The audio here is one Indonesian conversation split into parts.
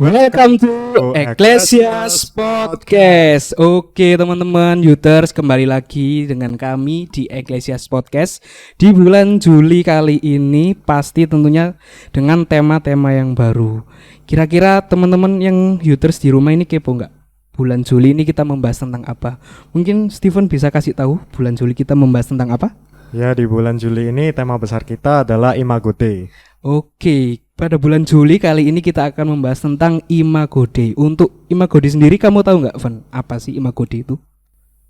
Welcome to Ecclesias Podcast. Oke teman-teman Youters, kembali lagi dengan kami di Ecclesias Podcast. Di bulan Juli kali ini pasti tentunya dengan tema-tema yang baru. Kira-kira teman-teman yang Youters di rumah ini kepo nggak? Bulan Juli ini kita membahas tentang apa? Mungkin Steven bisa kasih tahu bulan Juli kita membahas tentang apa? Ya, di bulan Juli ini tema besar kita adalah Imago Dei. Oke, pada bulan Juli kali ini kita akan membahas tentang Imago Dei. Untuk Imago Dei sendiri kamu tahu nggak, Van? Apa sih Imago Dei itu?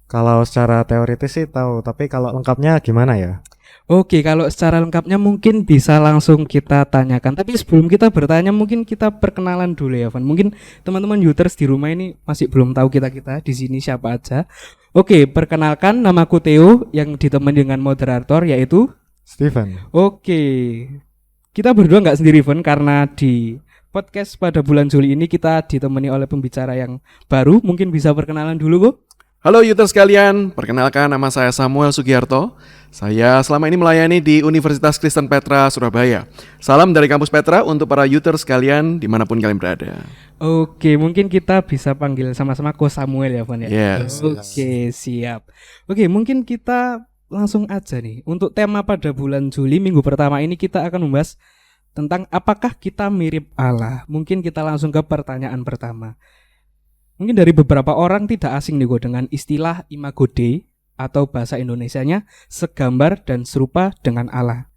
Kalau secara teoritis sih tahu, tapi kalau lengkapnya gimana ya? Oke, kalau secara lengkapnya mungkin bisa langsung kita tanyakan. Tapi sebelum kita bertanya, mungkin kita perkenalan dulu ya, Van. Mungkin teman-teman Youters di rumah ini masih belum tahu kita di sini siapa aja. Oke, perkenalkan, namaku Theo yang ditemani dengan moderator yaitu Steven. Oke, kita berdua nggak sendiri, Van, karena di podcast pada bulan Juli ini kita ditemani oleh pembicara yang baru. Mungkin bisa perkenalan dulu, Bu. Halo Youters sekalian, perkenalkan nama saya Samuel Sugiarto. Saya selama ini melayani di Universitas Kristen Petra, Surabaya. Salam dari kampus Petra untuk para Youters sekalian dimanapun kalian berada. Oke, mungkin kita bisa panggil sama-sama Ko Samuel ya, Van ya. Yes. Oke, siap. Oke, mungkin kita langsung aja nih. Untuk tema pada bulan Juli minggu pertama ini kita akan membahas tentang apakah kita mirip Allah. Mungkin kita langsung ke pertanyaan pertama. Mungkin dari beberapa orang tidak asing nih dengan istilah Imago Dei atau bahasa Indonesianya segambar dan serupa dengan Allah.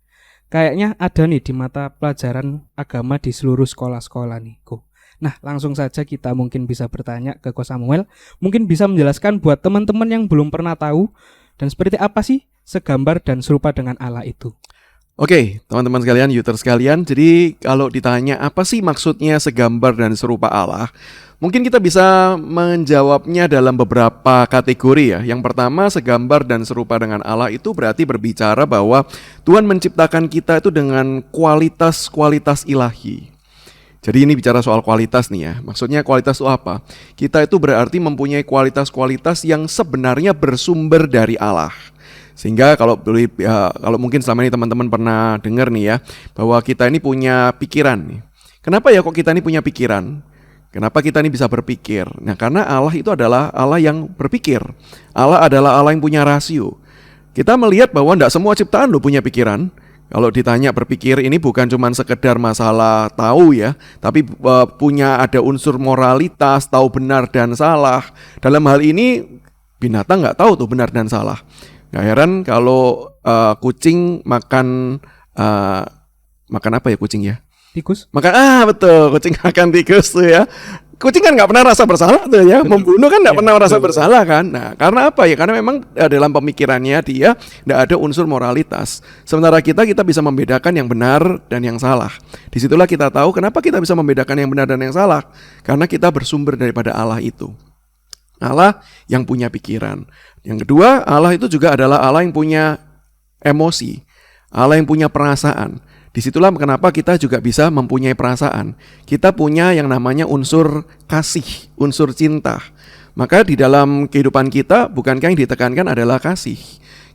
Kayaknya ada nih di mata pelajaran agama di seluruh sekolah-sekolah nih, Ko. Nah, langsung saja kita mungkin bisa bertanya ke Ko Samuel. Mungkin bisa menjelaskan buat teman-teman yang belum pernah tahu dan seperti apa sih segambar dan serupa dengan Allah itu. Oke, teman-teman sekalian, Youters sekalian. Jadi kalau ditanya apa sih maksudnya segambar dan serupa Allah, mungkin kita bisa menjawabnya dalam beberapa kategori ya. Yang pertama, segambar dan serupa dengan Allah itu berarti berbicara bahwa Tuhan menciptakan kita itu dengan kualitas-kualitas ilahi. Jadi ini bicara soal kualitas nih ya. Maksudnya kualitas itu apa? Kita itu berarti mempunyai kualitas-kualitas yang sebenarnya bersumber dari Allah. Sehingga kalau mungkin selama ini teman-teman pernah dengar nih ya, bahwa kita ini punya pikiran nih. Kenapa ya kok kita ini punya pikiran? Kenapa kita ini bisa berpikir? Nah, karena Allah itu adalah Allah yang berpikir. Allah adalah Allah yang punya rasio. Kita melihat bahwa tidak semua ciptaan lo punya pikiran. Kalau ditanya berpikir ini bukan cuma sekedar masalah tahu ya, tapi punya ada unsur moralitas, tahu benar dan salah. Dalam hal ini binatang nggak tahu tuh benar dan salah. Gak heran kalau kucing makan apa ya kucing ya? Tikus? Betul, kucing makan tikus tuh ya. Kucing kan nggak pernah rasa bersalah tuh ya, membunuh kan nggak pernah rasa bersalah kan. Nah, karena apa ya? Karena memang dalam pemikirannya dia nggak ada unsur moralitas. Sementara kita bisa membedakan yang benar dan yang salah. Disitulah kita tahu kenapa kita bisa membedakan yang benar dan yang salah. Karena kita bersumber daripada Allah itu. Allah yang punya pikiran. Yang kedua, Allah itu juga adalah Allah yang punya emosi, Allah yang punya perasaan. Disitulah kenapa kita juga bisa mempunyai perasaan. Kita punya yang namanya unsur kasih, unsur cinta. Maka di dalam kehidupan kita, bukankah yang ditekankan adalah kasih.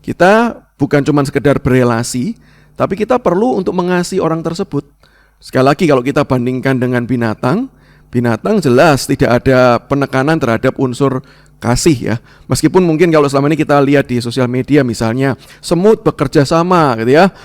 Kita bukan cuma sekedar berelasi, tapi kita perlu untuk mengasihi orang tersebut. Sekali lagi kalau kita bandingkan dengan binatang jelas tidak ada penekanan terhadap unsur kasih ya. Meskipun mungkin kalau selama ini kita lihat di sosial media misalnya semut bekerja sama gitu ya.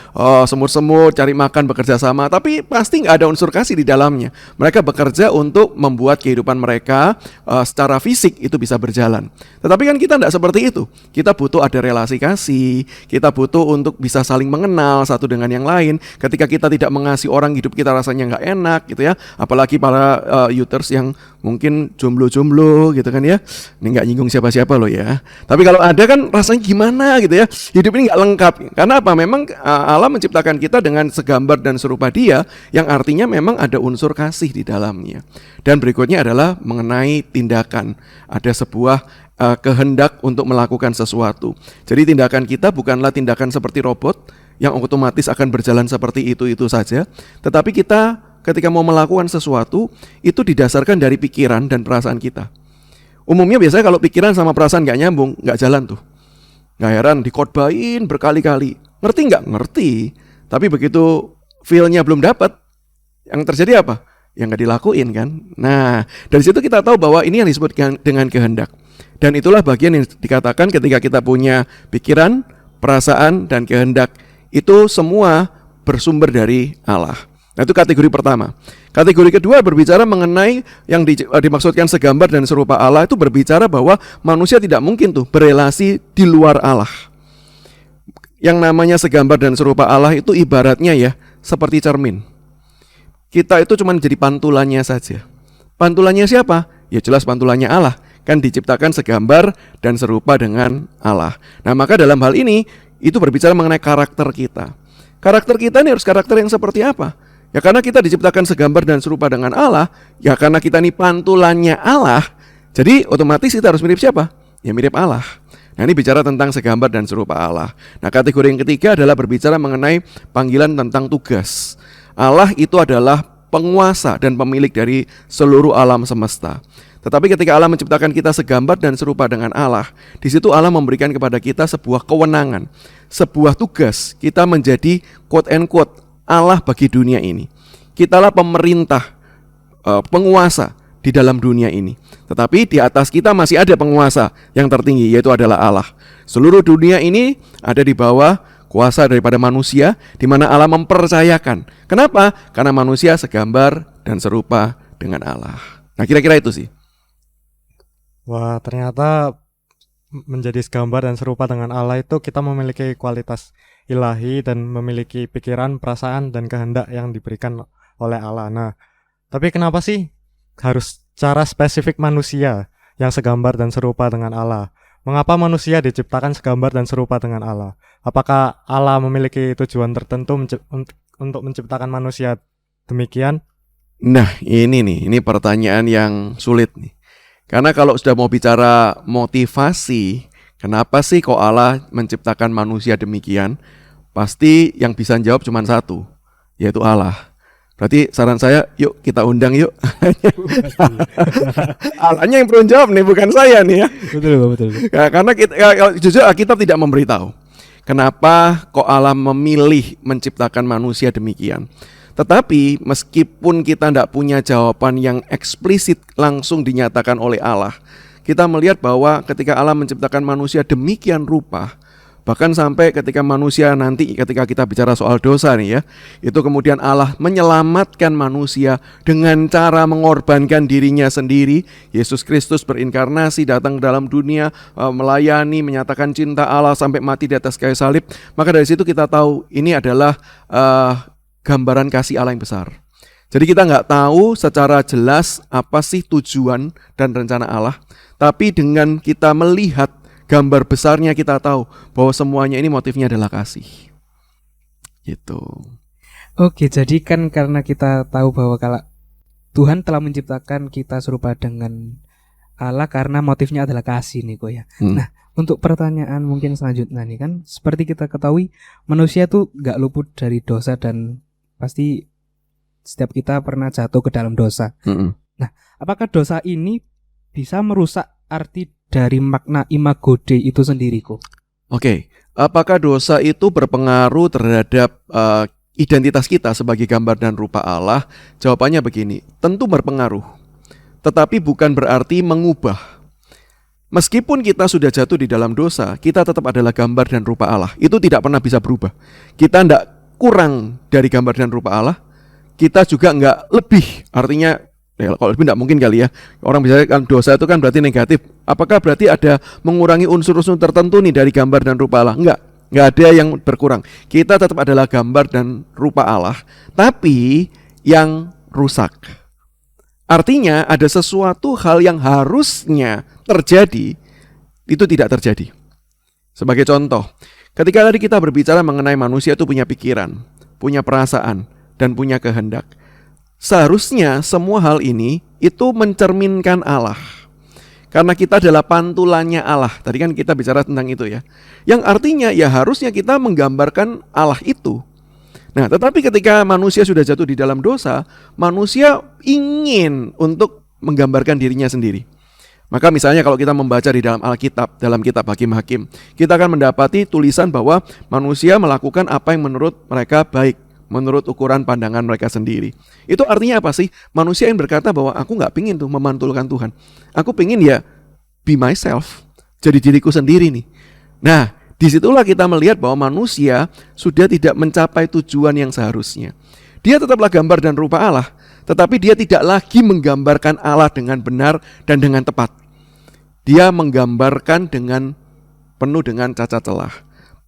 Semut-semut cari makan bekerja sama, tapi pasti nggak ada unsur kasih di dalamnya. Mereka bekerja untuk membuat kehidupan mereka secara fisik itu bisa berjalan. Tetapi kan kita nggak seperti itu. Kita butuh ada relasi kasih. Kita butuh untuk bisa saling mengenal satu dengan yang lain. Ketika kita tidak mengasihi orang, hidup kita rasanya nggak enak gitu ya. Apalagi para Youters yang mungkin jomblo-jomblo gitu kan ya. Ini nggak nyinggung siapa-siapa loh ya. Tapi kalau ada kan rasanya gimana gitu ya. Hidup ini nggak lengkap. Karena apa? Memang Allah menciptakan kita dengan segambar dan serupa Dia, yang artinya memang ada unsur kasih di dalamnya. Dan berikutnya adalah mengenai tindakan. Ada sebuah kehendak untuk melakukan sesuatu. Jadi tindakan kita bukanlah tindakan seperti robot yang otomatis akan berjalan seperti itu saja. Tetapi kita ketika mau melakukan sesuatu itu didasarkan dari pikiran dan perasaan kita. Umumnya biasanya kalau pikiran sama perasaan gak nyambung, gak jalan tuh. Gak heran dikhotbahin berkali-kali. Ngerti gak? Ngerti. Tapi begitu feel-nya belum dapat, yang terjadi apa? yang nggak dilakuin kan. Nah, dari situ kita tahu bahwa ini yang disebut dengan kehendak. Dan itulah bagian yang dikatakan ketika kita punya pikiran, perasaan, dan kehendak. Itu semua bersumber dari Allah. Nah, itu kategori pertama. Kategori kedua berbicara mengenai yang dimaksudkan segambar dan serupa Allah, itu berbicara bahwa manusia tidak mungkin tuh berelasi di luar Allah. Yang namanya segambar dan serupa Allah itu ibaratnya ya seperti cermin. Kita itu cuma jadi pantulannya saja. Pantulannya siapa? Ya jelas pantulannya Allah. Kan diciptakan segambar dan serupa dengan Allah. Nah, maka dalam hal ini itu berbicara mengenai karakter kita. Karakter kita ini harus karakter yang seperti apa? Ya karena kita diciptakan segambar dan serupa dengan Allah, ya karena kita ini pantulannya Allah, jadi otomatis kita harus mirip siapa? Ya mirip Allah. Nah, ini bicara tentang segambar dan serupa Allah. Nah, kategori yang ketiga adalah berbicara mengenai panggilan tentang tugas. Allah itu adalah penguasa dan pemilik dari seluruh alam semesta. Tetapi ketika Allah menciptakan kita segambar dan serupa dengan Allah, di situ Allah memberikan kepada kita sebuah kewenangan, sebuah tugas. Kita menjadi quote and quote Allah bagi dunia ini. Kitalah pemerintah, penguasa di dalam dunia ini. Tetapi di atas kita masih ada penguasa yang tertinggi, yaitu adalah Allah. Seluruh dunia ini ada di bawah kuasa daripada manusia, di mana Allah mempercayakan. Kenapa? Karena manusia segambar dan serupa dengan Allah. Nah, kira-kira itu sih. Wah, ternyata menjadi segambar dan serupa dengan Allah itu kita memiliki kualitas ilahi dan memiliki pikiran, perasaan, dan kehendak yang diberikan oleh Allah. Nah, tapi kenapa sih harus cara spesifik manusia yang segambar dan serupa dengan Allah? Mengapa manusia diciptakan segambar dan serupa dengan Allah? Apakah Allah memiliki tujuan tertentu untuk menciptakan manusia demikian? Nah, ini pertanyaan yang sulit nih. Karena kalau sudah mau bicara motivasi, kenapa sih kok Allah menciptakan manusia demikian? Pasti yang bisa jawab cuma satu, yaitu Allah. Berarti saran saya, yuk kita undang yuk. Allahnya yang perlu jawab nih, bukan saya nih ya. Betul. Ya, karena jujur Alkitab tidak memberitahu kenapa kok Allah memilih menciptakan manusia demikian. Tetapi meskipun kita tidak punya jawaban yang eksplisit langsung dinyatakan oleh Allah, kita melihat bahwa ketika Allah menciptakan manusia demikian rupa, bahkan sampai ketika manusia nanti ketika kita bicara soal dosa nih ya, itu kemudian Allah menyelamatkan manusia dengan cara mengorbankan dirinya sendiri. Yesus Kristus berinkarnasi datang ke dalam dunia, melayani, menyatakan cinta Allah sampai mati di atas kayu salib. Maka dari situ kita tahu ini adalah gambaran kasih Allah yang besar. Jadi kita nggak tahu secara jelas apa sih tujuan dan rencana Allah, tapi dengan kita melihat gambar besarnya kita tahu bahwa semuanya ini motifnya adalah kasih. Gitu. Oke, jadi kan karena kita tahu bahwa kalau Tuhan telah menciptakan kita serupa dengan Allah karena motifnya adalah kasih nih kok ya. Nah, untuk pertanyaan mungkin selanjutnya nih kan, seperti kita ketahui manusia tuh nggak luput dari dosa dan pasti setiap kita pernah jatuh ke dalam dosa. Nah, apakah dosa ini bisa merusak arti dari makna imago Dei itu sendiri kok? Oke, apakah dosa itu berpengaruh terhadap identitas kita sebagai gambar dan rupa Allah? Jawabannya begini, tentu berpengaruh, tetapi bukan berarti mengubah. Meskipun kita sudah jatuh di dalam dosa, kita tetap adalah gambar dan rupa Allah. Itu tidak pernah bisa berubah. Kita tidak kurang dari gambar dan rupa Allah, kita juga enggak lebih. Artinya kalau lebih enggak mungkin kali ya. Orang bisa kan dosa itu kan berarti negatif. Apakah berarti ada mengurangi unsur-unsur tertentu nih dari gambar dan rupa Allah? Enggak ada yang berkurang. Kita tetap adalah gambar dan rupa Allah, tapi yang rusak. Artinya ada sesuatu hal yang harusnya terjadi itu tidak terjadi. Sebagai contoh, ketika tadi kita berbicara mengenai manusia itu punya pikiran, punya perasaan, dan punya kehendak. Seharusnya semua hal ini itu mencerminkan Allah. Karena kita adalah pantulannya Allah. Tadi kan kita bicara tentang itu ya. Yang artinya ya harusnya kita menggambarkan Allah itu. Nah, tetapi ketika manusia sudah jatuh di dalam dosa, manusia ingin untuk menggambarkan dirinya sendiri. Maka misalnya kalau kita membaca di dalam Alkitab, dalam kitab Hakim-Hakim, kita akan mendapati tulisan bahwa manusia melakukan apa yang menurut mereka baik, menurut ukuran pandangan mereka sendiri. Itu artinya apa sih? Manusia yang berkata bahwa aku nggak pingin tuh memantulkan Tuhan. Aku pingin ya be myself, jadi diriku sendiri nih. Nah, disitulah kita melihat bahwa manusia sudah tidak mencapai tujuan yang seharusnya. Dia tetaplah gambar dan rupa Allah, tetapi dia tidak lagi menggambarkan Allah dengan benar dan dengan tepat. Dia menggambarkan dengan penuh dengan cacat celah,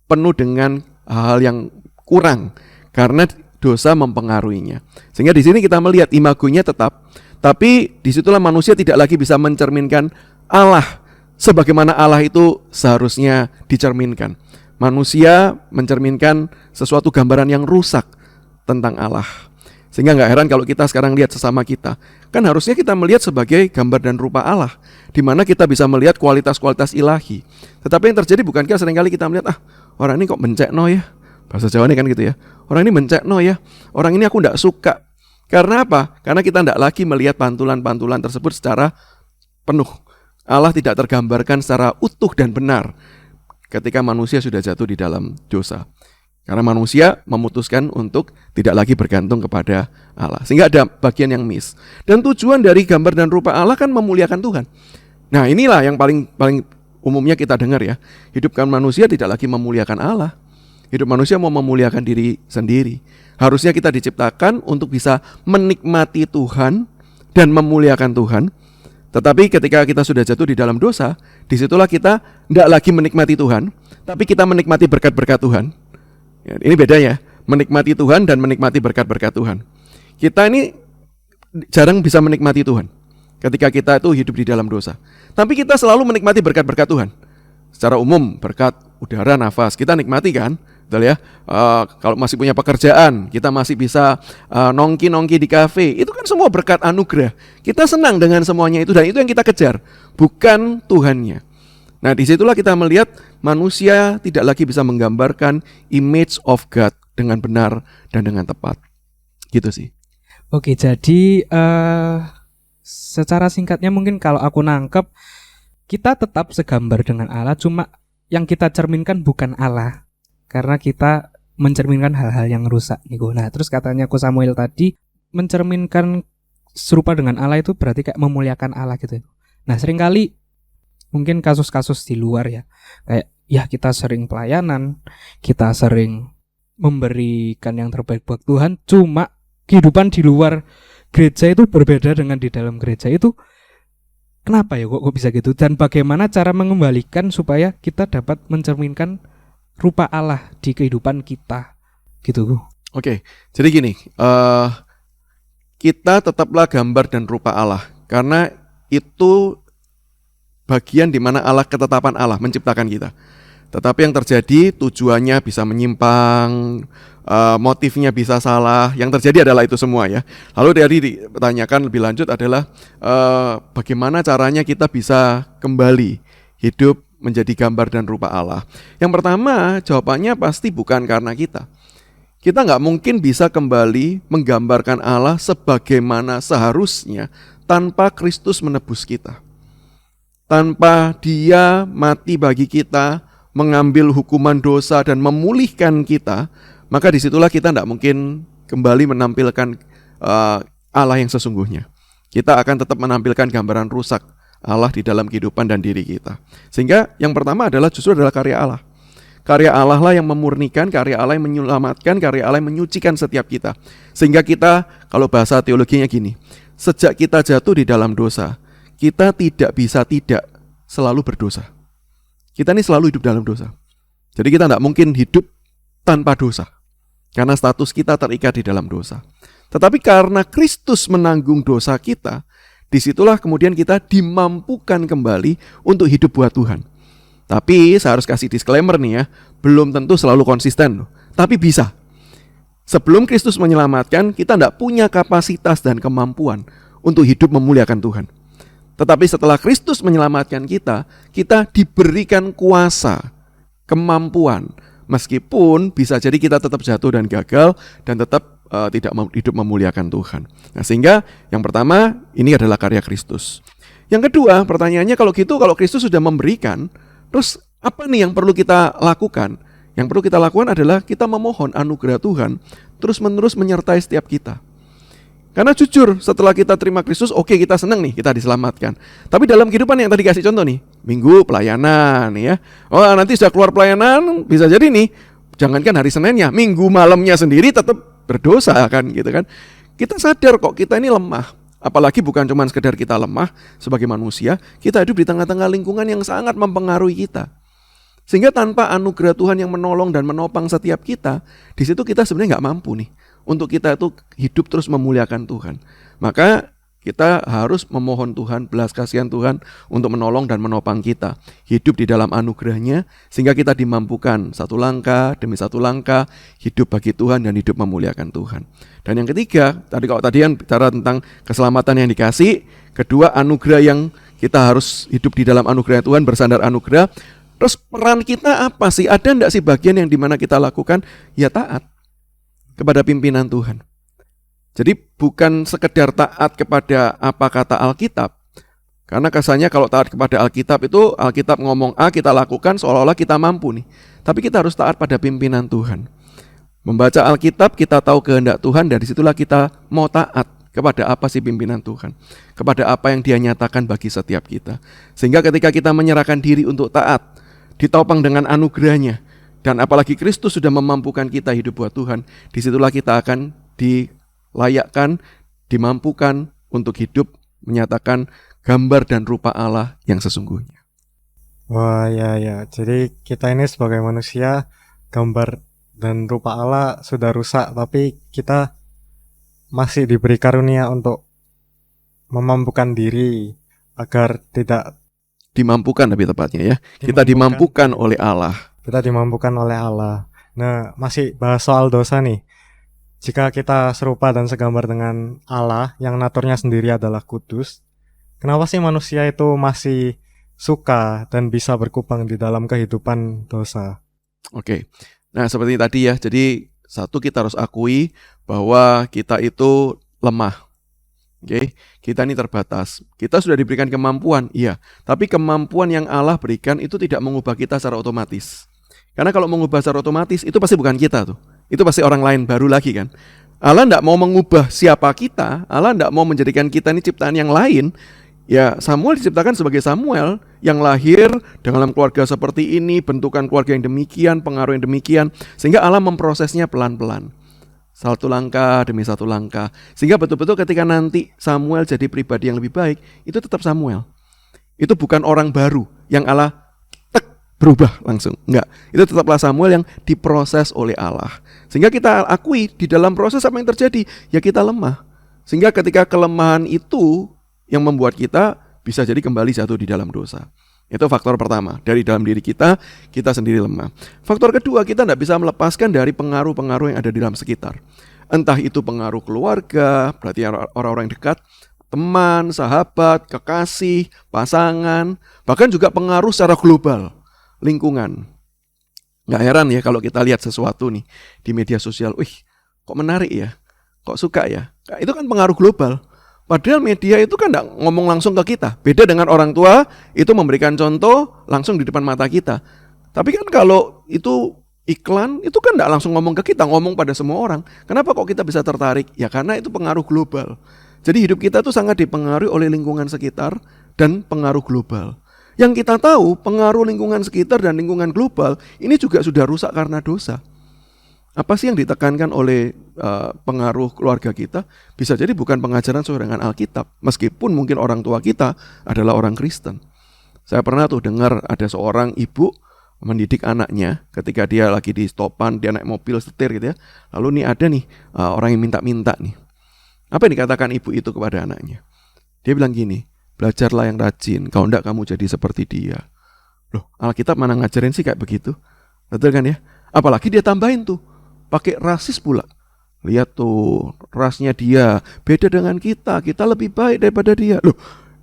penuh dengan hal yang kurang karena dosa mempengaruhinya. Sehingga di sini kita melihat imagonya tetap, tapi disitulah manusia tidak lagi bisa mencerminkan Allah sebagaimana Allah itu seharusnya dicerminkan. Manusia mencerminkan sesuatu gambaran yang rusak tentang Allah. Sehingga gak heran kalau kita sekarang lihat sesama kita, kan harusnya kita melihat sebagai gambar dan rupa Allah, di mana kita bisa melihat kualitas-kualitas ilahi. Tetapi yang terjadi bukankah seringkali kita melihat, orang ini kok bencekno ya. Bahasa Jawa ini kan gitu ya. Orang ini bencekno ya. Orang ini aku gak suka. Karena apa? Karena kita gak lagi melihat pantulan-pantulan tersebut secara penuh. Allah tidak tergambarkan secara utuh dan benar ketika manusia sudah jatuh di dalam dosa. Karena manusia memutuskan untuk tidak lagi bergantung kepada Allah. Sehingga ada bagian yang miss. Dan tujuan dari gambar dan rupa Allah kan memuliakan Tuhan. Nah, inilah yang paling umumnya kita dengar ya. Hidupkan manusia tidak lagi memuliakan Allah. Hidup manusia mau memuliakan diri sendiri. Harusnya kita diciptakan untuk bisa menikmati Tuhan dan memuliakan Tuhan. Tetapi ketika kita sudah jatuh di dalam dosa, disitulah kita tidak lagi menikmati Tuhan, tapi kita menikmati berkat-berkat Tuhan. Ya, ini bedanya, menikmati Tuhan dan menikmati berkat-berkat Tuhan. Kita ini jarang bisa menikmati Tuhan ketika kita itu hidup di dalam dosa. Tapi kita selalu menikmati berkat-berkat Tuhan. Secara umum, berkat udara, nafas, kita nikmati kan? Betul ya. Kalau masih punya pekerjaan, kita masih bisa nongki-nongki di kafe. Itu kan semua berkat anugerah. Kita senang dengan semuanya itu, dan itu yang kita kejar, bukan Tuhannya. Nah, disitulah kita melihat manusia tidak lagi bisa menggambarkan image of God dengan benar dan dengan tepat. Gitu sih. Oke, jadi secara singkatnya mungkin kalau aku nangkep, kita tetap segambar dengan Allah, cuma yang kita cerminkan bukan Allah. Karena kita mencerminkan hal-hal yang rusak nih. Nah, terus katanya Ko Samuel tadi, mencerminkan serupa dengan Allah itu berarti kayak memuliakan Allah gitu. Nah, seringkali mungkin kasus-kasus di luar ya, kayak ya kita sering pelayanan, kita sering memberikan yang terbaik buat Tuhan, cuma kehidupan di luar gereja itu berbeda dengan di dalam gereja. Itu kenapa ya kok bisa gitu? Dan bagaimana cara mengembalikan supaya kita dapat mencerminkan rupa Allah di kehidupan kita gitu. Oke, jadi gini, kita tetaplah gambar dan rupa Allah, karena itu bagian di mana Allah, ketetapan Allah menciptakan kita. Tetapi yang terjadi tujuannya bisa menyimpang, motifnya bisa salah. Yang terjadi adalah itu semua ya. Lalu dari ditanyakan lebih lanjut adalah bagaimana caranya kita bisa kembali hidup menjadi gambar dan rupa Allah. Yang pertama, jawabannya pasti bukan karena kita. Kita nggak mungkin bisa kembali menggambarkan Allah sebagaimana seharusnya tanpa Kristus menebus kita. Tanpa Dia mati bagi kita, mengambil hukuman dosa dan memulihkan kita, maka disitulah kita tidak mungkin kembali menampilkan Allah yang sesungguhnya. Kita akan tetap menampilkan gambaran rusak Allah di dalam kehidupan dan diri kita. Sehingga yang pertama adalah justru adalah karya Allah. Karya Allah lah yang memurnikan, karya Allah yang menyelamatkan, karya Allah yang menyucikan setiap kita. Sehingga kita, kalau bahasa teologinya gini, sejak kita jatuh di dalam dosa, kita tidak bisa tidak selalu berdosa. Kita ini selalu hidup dalam dosa. Jadi kita tidak mungkin hidup tanpa dosa, karena status kita terikat di dalam dosa. Tetapi karena Kristus menanggung dosa kita, disitulah kemudian kita dimampukan kembali untuk hidup buat Tuhan. Tapi saya harus kasih disclaimer nih ya, belum tentu selalu konsisten loh. Tapi bisa. Sebelum Kristus menyelamatkan, kita tidak punya kapasitas dan kemampuan untuk hidup memuliakan Tuhan. Tetapi setelah Kristus menyelamatkan kita, kita diberikan kuasa, kemampuan. Meskipun bisa jadi kita tetap jatuh dan gagal dan tetap tidak hidup memuliakan Tuhan. Nah, sehingga yang pertama ini adalah karya Kristus. Yang kedua, pertanyaannya kalau gitu, kalau Kristus sudah memberikan, terus apa nih yang perlu kita lakukan? Yang perlu kita lakukan adalah kita memohon anugerah Tuhan terus-menerus menyertai setiap kita. Karena jujur, setelah kita terima Kristus, oke, kita senang nih, kita diselamatkan. Tapi dalam kehidupan yang tadi kasih contoh nih, Minggu pelayanan ya. Oh, nanti sudah keluar pelayanan, bisa jadi nih, jangankan hari Seninnya, Minggu malamnya sendiri tetap berdosa kan gitu kan. Kita sadar kok kita ini lemah. Apalagi bukan cuma sekedar kita lemah sebagai manusia, kita hidup di tengah-tengah lingkungan yang sangat mempengaruhi kita. Sehingga tanpa anugerah Tuhan yang menolong dan menopang setiap kita, di situ kita sebenarnya nggak mampu nih untuk kita itu hidup terus memuliakan Tuhan. Maka kita harus memohon Tuhan, belas kasihan Tuhan untuk menolong dan menopang kita. Hidup di dalam anugerahnya, sehingga kita dimampukan satu langkah demi satu langkah, hidup bagi Tuhan dan hidup memuliakan Tuhan. Dan yang ketiga, kalau tadi kan bicara tentang keselamatan yang dikasih, kedua anugerah yang kita harus hidup di dalam anugerah Tuhan, bersandar anugerah. Terus peran kita apa sih? Ada enggak sih bagian yang dimana kita lakukan? Ya taat kepada pimpinan Tuhan. Jadi bukan sekedar taat kepada apa kata Alkitab. Karena kesannya kalau taat kepada Alkitab itu Alkitab ngomong A, kita lakukan seolah-olah kita mampu nih. Tapi kita harus taat pada pimpinan Tuhan. Membaca Alkitab kita tahu kehendak Tuhan, dan disitulah kita mau taat kepada apa sih pimpinan Tuhan, kepada apa yang Dia nyatakan bagi setiap kita. Sehingga ketika kita menyerahkan diri untuk taat, ditopang dengan anugerahnya, dan apalagi Kristus sudah memampukan kita hidup buat Tuhan, disitulah kita akan dilayakkan, dimampukan untuk hidup menyatakan gambar dan rupa Allah yang sesungguhnya. Wah, ya. Jadi kita ini sebagai manusia, gambar dan rupa Allah sudah rusak, tapi kita masih diberi karunia untuk memampukan diri agar tidak Dimampukan lebih tepatnya ya. Kita dimampukan oleh Allah. Kita dimampukan oleh Allah. Nah, masih bahas soal dosa nih. Jika kita serupa dan segambar dengan Allah yang naturnya sendiri adalah kudus, kenapa sih manusia itu masih suka dan bisa berkubang di dalam kehidupan dosa? Oke. Nah, seperti tadi ya. Jadi satu, kita harus akui bahwa kita itu lemah. Oke, kita ini terbatas. Kita sudah diberikan kemampuan, iya. Tapi kemampuan yang Allah berikan itu tidak mengubah kita secara otomatis. Karena kalau mengubah secara otomatis, itu pasti bukan kita tuh. Itu pasti orang lain baru lagi kan. Allah tidak mau mengubah siapa kita. Allah tidak mau menjadikan kita ini ciptaan yang lain. Ya, Samuel diciptakan sebagai Samuel yang lahir dalam keluarga seperti ini, bentukan keluarga yang demikian, pengaruh yang demikian. Sehingga Allah memprosesnya pelan-pelan. Satu langkah demi satu langkah. Sehingga betul-betul ketika nanti Samuel jadi pribadi yang lebih baik, itu tetap Samuel. Itu bukan orang baru yang Allah berubah langsung. Enggak, itu tetaplah Samuel yang diproses oleh Allah. Sehingga kita akui di dalam proses apa yang terjadi, ya kita lemah. Sehingga ketika kelemahan itu yang membuat kita bisa jadi kembali jatuh di dalam dosa. Itu faktor pertama, dari dalam diri kita sendiri lemah. Faktor kedua, kita tidak bisa melepaskan dari pengaruh-pengaruh yang ada di dalam sekitar. Entah itu pengaruh keluarga, berarti orang-orang yang dekat, teman, sahabat, kekasih, pasangan, bahkan juga pengaruh secara global, lingkungan. Nggak heran ya kalau kita lihat sesuatu nih di media sosial, wih kok menarik ya, kok suka ya. Itu kan pengaruh global. Padahal media itu kan tidak ngomong langsung ke kita. Beda dengan orang tua, itu memberikan contoh langsung di depan mata kita. Tapi kan kalau itu iklan, itu kan tidak langsung ngomong ke kita, ngomong pada semua orang. Kenapa kok kita bisa tertarik? Ya karena itu pengaruh global. Jadi hidup kita tuh sangat dipengaruhi oleh lingkungan sekitar dan pengaruh global. Yang kita tahu, pengaruh lingkungan sekitar dan lingkungan global ini juga sudah rusak karena dosa. Apa sih yang ditekankan oleh pengaruh keluarga kita? Bisa jadi bukan pengajaran sesuai dengan Alkitab, meskipun mungkin orang tua kita adalah orang Kristen. Saya pernah tuh dengar ada seorang ibu mendidik anaknya ketika dia lagi di stopan, dia naik mobil setir gitu ya. Lalu nih ada nih orang yang minta-minta nih. Apa yang dikatakan ibu itu kepada anaknya? Dia bilang gini, belajarlah yang rajin, kalau enggak kamu jadi seperti dia. Loh, Alkitab mana ngajarin sih kayak begitu? Betul kan ya? Apalagi dia tambahin tuh, pakai rasis pula. Lihat tuh, rasnya dia beda dengan kita lebih baik daripada dia. Loh,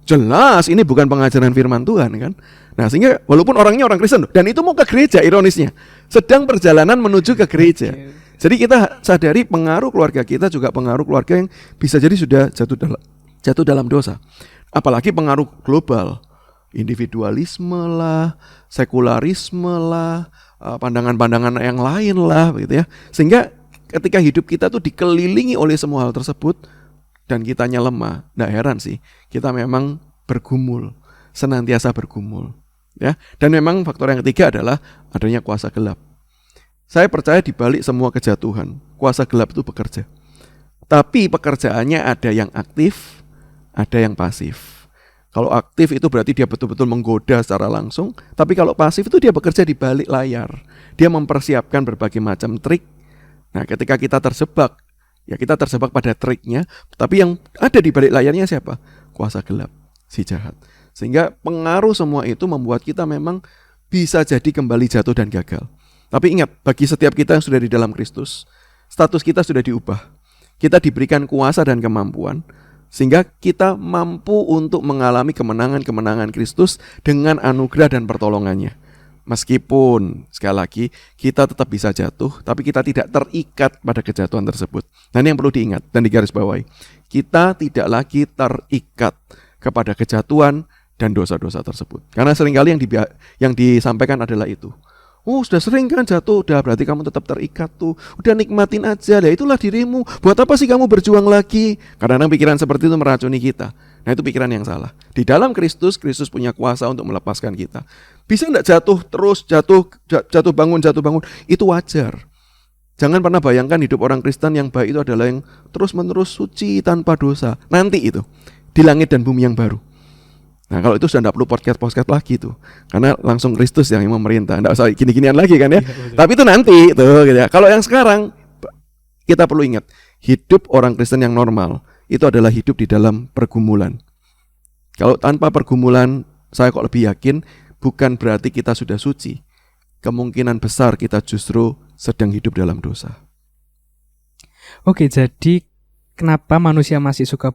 jelas ini bukan pengajaran firman Tuhan kan. Nah sehingga walaupun orangnya orang Kristen, dan itu mau ke gereja ironisnya, sedang perjalanan menuju ke gereja. Jadi kita sadari pengaruh keluarga kita juga pengaruh keluarga yang bisa jadi sudah jatuh dalam dosa. Apalagi pengaruh global, individualisme lah, sekularisme lah, pandangan-pandangan yang lain lah, begitu ya. Sehingga ketika hidup kita tuh dikelilingi oleh semua hal tersebut dan kitanya lemah, nggak heran sih kita memang bergumul, senantiasa bergumul, ya. Dan memang faktor yang ketiga adalah adanya kuasa gelap. Saya percaya di balik semua kejatuhan, kuasa gelap itu bekerja. Tapi pekerjaannya ada yang aktif, ada yang pasif. Kalau aktif itu berarti dia betul-betul menggoda secara langsung, tapi kalau pasif itu dia bekerja di balik layar. Dia mempersiapkan berbagai macam trik. Nah, ketika kita terjebak, ya kita terjebak pada triknya, tapi yang ada di balik layarnya siapa? Kuasa gelap, si jahat. Sehingga pengaruh semua itu membuat kita memang bisa jadi kembali jatuh dan gagal. Tapi ingat, bagi setiap kita yang sudah di dalam Kristus, status kita sudah diubah. Kita diberikan kuasa dan kemampuan, sehingga kita mampu untuk mengalami kemenangan-kemenangan Kristus dengan anugerah dan pertolongannya. Meskipun, sekali lagi, kita tetap bisa jatuh, tapi kita tidak terikat pada kejatuhan tersebut. Nah, ini yang perlu diingat dan digarisbawahi. Kita tidak lagi terikat kepada kejatuhan dan dosa-dosa tersebut. Karena seringkali yang disampaikan adalah itu. Oh, sudah sering kan jatuh, udah berarti kamu tetap terikat tuh. Udah nikmatin aja, lah itulah dirimu. Buat apa sih kamu berjuang lagi? Kadang-kadang pikiran seperti itu meracuni kita. Nah, itu pikiran yang salah. Di dalam Kristus, Kristus punya kuasa untuk melepaskan kita. Bisa enggak jatuh terus, jatuh bangun. Itu wajar. Jangan pernah bayangkan hidup orang Kristen yang baik itu adalah yang terus-menerus suci tanpa dosa. Nanti itu, di langit dan bumi yang baru. Nah, kalau itu sudah tidak perlu podcast lagi tuh, karena langsung Kristus yang memerintah, tidak usah gini-ginian lagi kan ya. Tapi itu nanti tuh, gitu ya. Kalau yang sekarang kita perlu ingat, hidup orang Kristen yang normal itu adalah hidup di dalam pergumulan. Kalau tanpa pergumulan, saya kok lebih yakin bukan berarti kita sudah suci. Kemungkinan besar kita justru sedang hidup dalam dosa. Oke, jadi kenapa manusia masih suka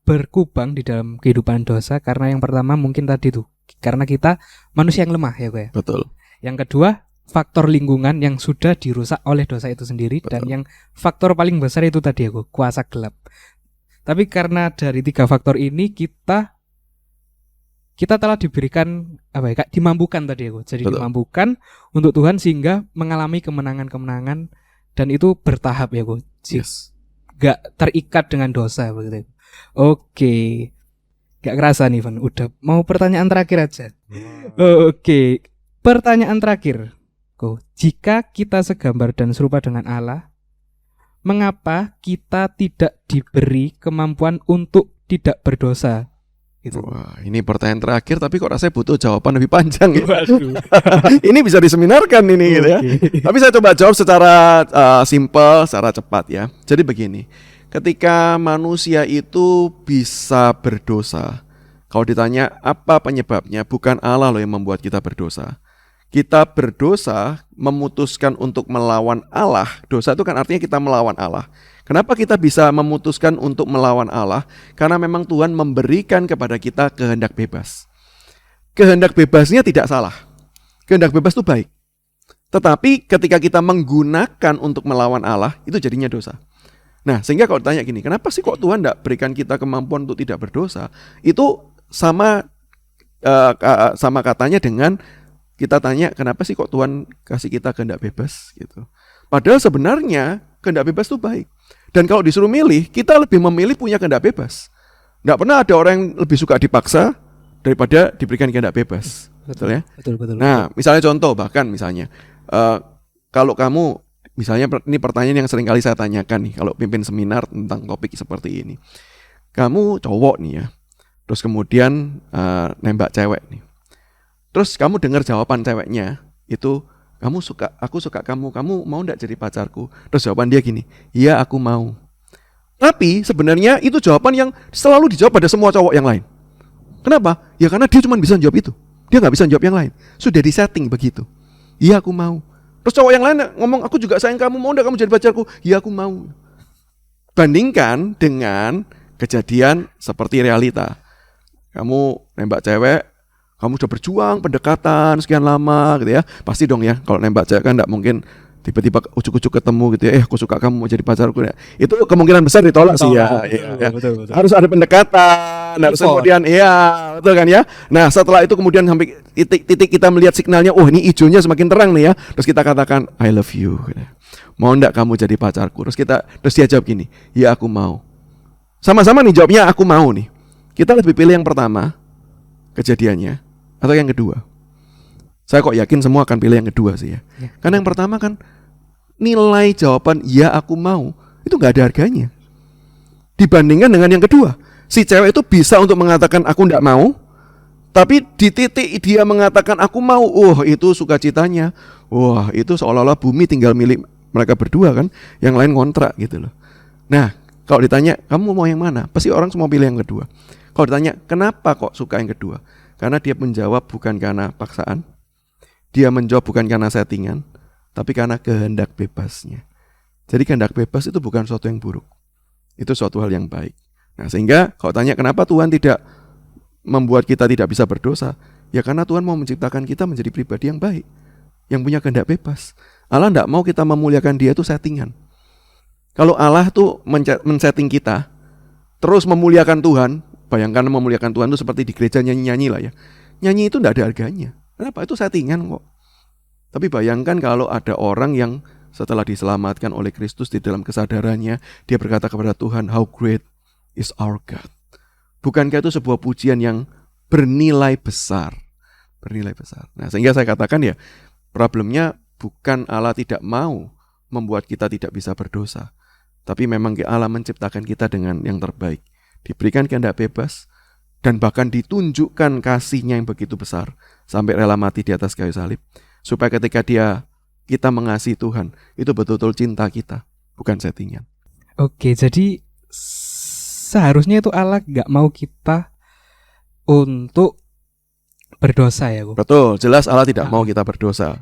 berkubang di dalam kehidupan dosa? Karena yang pertama mungkin tadi tuh, karena kita manusia yang lemah ya gue. Betul. Yang kedua, faktor lingkungan yang sudah dirusak oleh dosa itu sendiri. Betul. Dan yang faktor paling besar itu tadi ya gue, kuasa gelap. Tapi karena dari 3 faktor ini kita telah diberikan dimampukan tadi ya gue. Jadi betul. Dimampukan untuk Tuhan sehingga mengalami kemenangan-kemenangan dan itu bertahap ya gue. Yes. Gak terikat dengan dosa begitu. Oke. Gak kerasa nih Van, udah mau pertanyaan terakhir aja. Oke. Pertanyaan terakhir. Jika kita segambar dan serupa dengan Allah, mengapa kita tidak diberi kemampuan untuk tidak berdosa? Gitu. Wah, ini pertanyaan terakhir tapi kok rasanya butuh jawaban lebih panjang ya. Ini bisa diseminarkan ini gitu ya. Tapi saya coba jawab secara simpel, secara cepat ya. Jadi begini, ketika manusia itu bisa berdosa, kalau ditanya apa penyebabnya, bukan Allah loh yang membuat kita berdosa. Kita berdosa memutuskan untuk melawan Allah. Dosa itu kan artinya kita melawan Allah. Kenapa kita bisa memutuskan untuk melawan Allah? Karena memang Tuhan memberikan kepada kita kehendak bebas. Kehendak bebasnya tidak salah. Kehendak bebas itu baik. Tetapi ketika kita menggunakan untuk melawan Allah, itu jadinya dosa. Nah, sehingga kalau ditanya gini, kenapa sih kok Tuhan tidak berikan kita kemampuan untuk tidak berdosa? Itu sama katanya dengan kita tanya, kenapa sih kok Tuhan kasih kita kehendak bebas gitu. Padahal sebenarnya kehendak bebas itu baik. Dan kalau disuruh milih, kita lebih memilih punya kehendak bebas. Nggak pernah ada orang yang lebih suka dipaksa daripada diberikan kehendak bebas. Betul ya? Betul. Nah, misalnya contoh, kalau kamu, misalnya ini pertanyaan yang sering kali saya tanyakan nih, kalau pimpin seminar tentang topik seperti ini. Kamu cowok nih ya, terus kemudian nembak cewek nih. Terus kamu dengar jawaban ceweknya itu, aku suka kamu mau enggak jadi pacarku? Terus jawaban dia gini, iya aku mau. Tapi sebenarnya itu jawaban yang selalu dijawab pada semua cowok yang lain. Kenapa? Ya karena dia cuma bisa jawab itu. Dia nggak bisa jawab yang lain. Sudah disetting begitu. Iya aku mau. Terus cowok yang lain ngomong, aku juga sayang kamu, mau enggak kamu jadi pacarku? Iya aku mau. Bandingkan dengan kejadian seperti realita. Kamu nembak cewek, kamu sudah berjuang pendekatan sekian lama gitu ya. Pasti dong ya, kalau nembak cewek kan enggak mungkin tiba-tiba ujuk-ujuk ketemu gitu ya, aku suka kamu, mau jadi pacarku ya. Itu kemungkinan besar ditolak sih ya. Betul. Harus ada pendekatan, harus kemudian betul kan ya. Nah, setelah itu kemudian sampai titik kita melihat signalnya, oh ini hijaunya semakin terang nih ya. Terus kita katakan I love you. Mau enggak kamu jadi pacarku? Terus dia jawab gini, ya aku mau. Sama-sama nih jawabnya aku mau nih. Kita lebih pilih yang pertama kejadiannya atau yang kedua? Saya kok yakin semua akan pilih yang kedua sih ya. Karena yang pertama kan nilai jawaban ya aku mau itu nggak ada harganya dibandingkan dengan yang kedua. Si cewek itu bisa untuk mengatakan aku nggak mau, tapi di titik dia mengatakan aku mau, itu sukacitanya, itu seolah-olah bumi tinggal milik mereka berdua kan, yang lain kontrak gitu loh. Nah, kalau ditanya kamu mau yang mana, pasti orang semua pilih yang kedua. Kalau ditanya kenapa kok suka yang kedua, karena dia menjawab bukan karena paksaan, dia menjawab bukan karena settingan, tapi karena kehendak bebasnya. Jadi kehendak bebas itu bukan suatu yang buruk, itu suatu hal yang baik. Nah, sehingga kalau tanya kenapa Tuhan tidak membuat kita tidak bisa berdosa, ya karena Tuhan mau menciptakan kita menjadi pribadi yang baik, yang punya kehendak bebas. Allah tidak mau kita memuliakan dia itu settingan. Kalau Allah tuh men-setting kita, terus memuliakan Tuhan, bayangkan memuliakan Tuhan itu seperti di gereja nyanyi-nyanyi lah ya. Nyanyi itu tidak ada harganya. Kenapa? Itu settingan kok. Tapi bayangkan kalau ada orang yang setelah diselamatkan oleh Kristus di dalam kesadarannya, dia berkata kepada Tuhan, how great is our God. Bukankah itu sebuah pujian yang bernilai besar? Bernilai besar. Nah, sehingga saya katakan ya, problemnya bukan Allah tidak mau membuat kita tidak bisa berdosa, tapi memang Allah menciptakan kita dengan yang terbaik. Diberikan kehendak bebas, dan bahkan ditunjukkan kasihnya yang begitu besar sampai rela mati di atas kayu salib, supaya ketika kita mengasihi Tuhan, itu betul-betul cinta kita, bukan settingan. Oke, jadi seharusnya itu Allah gak mau kita untuk berdosa ya, Bu? Betul, jelas Allah tidak mau kita berdosa.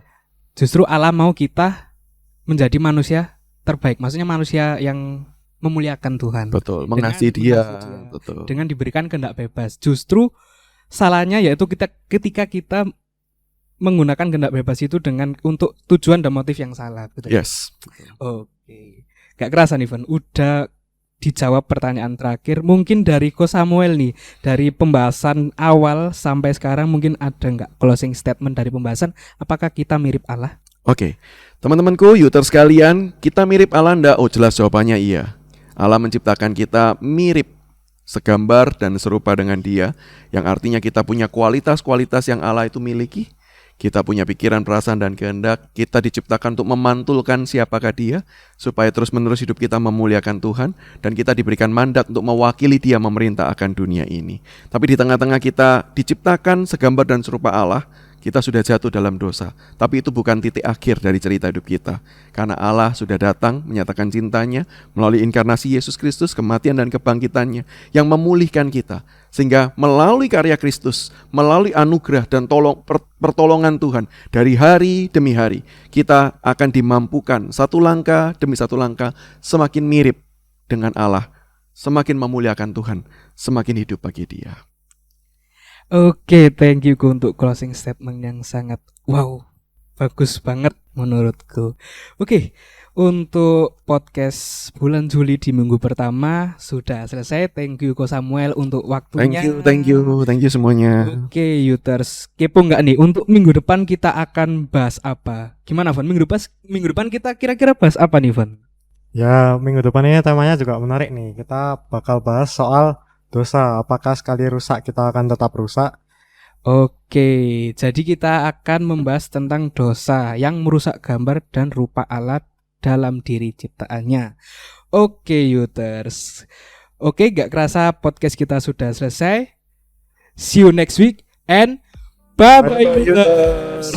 Justru Allah mau kita menjadi manusia terbaik, maksudnya manusia yang memuliakan Tuhan. Betul, mengasihi dia. Betul. Dengan diberikan kehendak bebas. Justru salahnya yaitu ketika kita menggunakan kehendak bebas itu untuk tujuan dan motif yang salah. Betul? Yes. Oke. Gak kerasa nih, Van. Udah dijawab pertanyaan terakhir. Mungkin dari Ko Samuel nih, dari pembahasan awal sampai sekarang mungkin ada nggak closing statement dari pembahasan? Apakah kita mirip Allah? Oke. Teman-temanku, Yuter sekalian, kita mirip Allah enggak? Oh, jelas jawabannya iya. Allah menciptakan kita mirip, segambar dan serupa dengan Dia, yang artinya kita punya kualitas-kualitas yang Allah itu miliki. Kita punya pikiran, perasaan, dan kehendak. Kita diciptakan untuk memantulkan siapakah Dia, supaya terus-menerus hidup kita memuliakan Tuhan, dan kita diberikan mandat untuk mewakili Dia memerintah akan dunia ini. Tapi di tengah-tengah kita diciptakan segambar dan serupa Allah, kita sudah jatuh dalam dosa. Tapi itu bukan titik akhir dari cerita hidup kita. Karena Allah sudah datang menyatakan cintanya melalui inkarnasi Yesus Kristus, kematian dan kebangkitannya, yang memulihkan kita. Sehingga melalui karya Kristus, melalui anugerah dan pertolongan Tuhan, dari hari demi hari, kita akan dimampukan satu langkah demi satu langkah semakin mirip dengan Allah, semakin memuliakan Tuhan, semakin hidup bagi Dia. Oke, thank you untuk closing statement yang sangat bagus banget menurutku. Oke, untuk podcast bulan Juli di minggu pertama sudah selesai. Thank you Ko Samuel untuk waktunya. Thank you semuanya. Oke, Yuters, kepo nggak nih untuk minggu depan kita akan bahas apa? Gimana, Van? Minggu depan kita kira-kira bahas apa nih, Van? Ya, minggu depan ini temanya juga menarik nih. Kita bakal bahas soal dosa, apakah sekali rusak kita akan tetap rusak? Oke, jadi kita akan membahas tentang dosa yang merusak gambar dan rupa Allah dalam diri ciptaannya. Oke, Yuters. Oke, gak kerasa podcast kita sudah selesai. See you next week and bye-bye, Yuters.